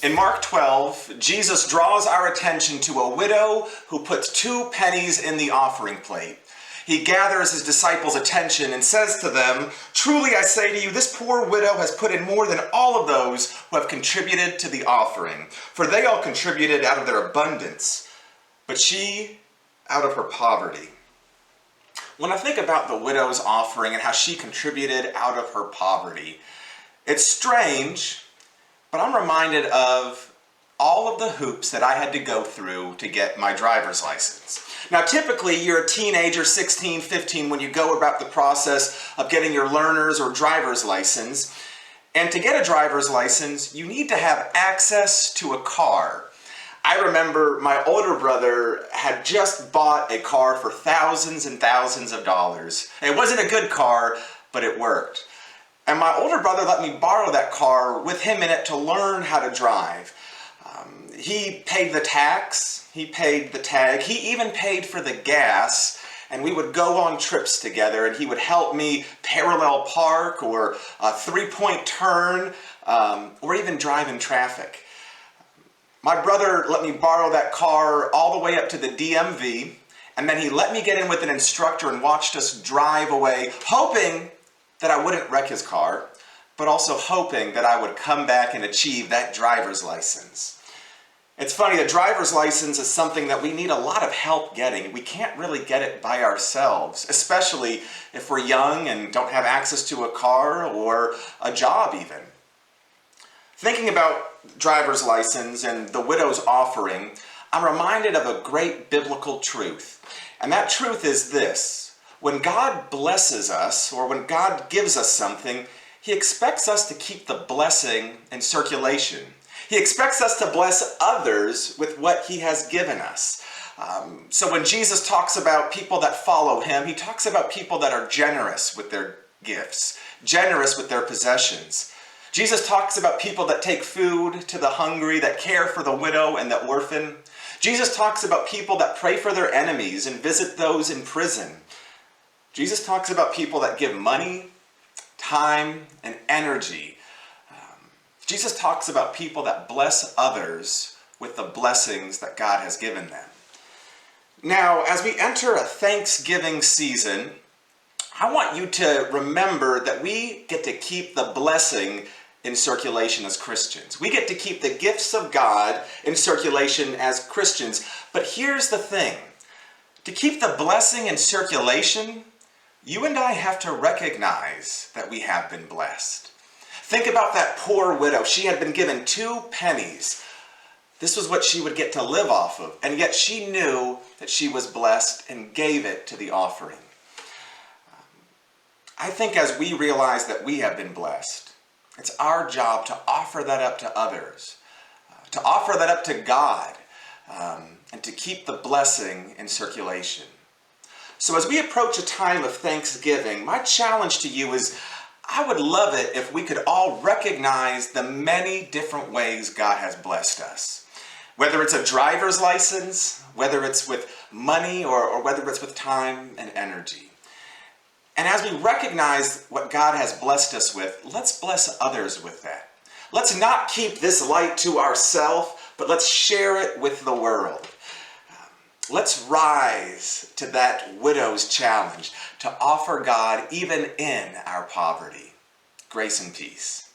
In Mark 12, Jesus draws our attention to a widow who puts 2 pennies in the offering plate. He gathers his disciples' attention and says to them, "Truly I say to you, this poor widow has put in more than all of those who have contributed to the offering, for they all contributed out of their abundance, but she out of her poverty." When I think about the widow's offering and how she contributed out of her poverty, it's strange, but I'm reminded of all of the hoops that I had to go through to get my driver's license. Now, typically, you're a teenager, 16, 15, when you go about the process of getting your learner's or driver's license. And to get a driver's license, you need to have access to a car. I remember my older brother had just bought a car for thousands and thousands of dollars. It wasn't a good car, but it worked. And my older brother let me borrow that car with him in it to learn how to drive. He paid the tax, he paid the tag, he even paid for the gas, and we would go on trips together, and he would help me parallel park or a 3-point turn, or even drive in traffic. My brother let me borrow that car all the way up to the DMV, and then he let me get in with an instructor and watched us drive away, hoping that I wouldn't wreck his car, but also hoping that I would come back and achieve that driver's license. It's funny, the driver's license is something that we need a lot of help getting. We can't really get it by ourselves, especially if we're young and don't have access to a car or a job even. Thinking about driver's license and the widow's offering, I'm reminded of a great biblical truth. And that truth is this: when God blesses us, or when God gives us something, He expects us to keep the blessing in circulation. He expects us to bless others with what He has given us. So when Jesus talks about people that follow Him, He talks about people that are generous with their gifts, generous with their possessions. Jesus talks about people that take food to the hungry, that care for the widow and the orphan. Jesus talks about people that pray for their enemies and visit those in prison. Jesus talks about people that give money, time, and energy. Jesus talks about people that bless others with the blessings that God has given them. Now, as we enter a Thanksgiving season, I want you to remember that we get to keep the blessing in circulation as Christians. We get to keep the gifts of God in circulation as Christians. But here's the thing. To keep the blessing in circulation, you and I have to recognize that we have been blessed. Think about that poor widow. She had been given 2 pennies. This was what she would get to live off of, and yet she knew that she was blessed and gave it to the offering. I think as we realize that we have been blessed, it's our job to offer that up to others, to offer that up to God, and to keep the blessing in circulation. So as we approach a time of Thanksgiving, my challenge to you is, I would love it if we could all recognize the many different ways God has blessed us. Whether it's a driver's license, whether it's with money, or whether it's with time and energy. And as we recognize what God has blessed us with, let's bless others with that. Let's not keep this light to ourselves, but let's share it with the world. Let's rise to that widow's challenge to offer God even in our poverty. Grace and peace.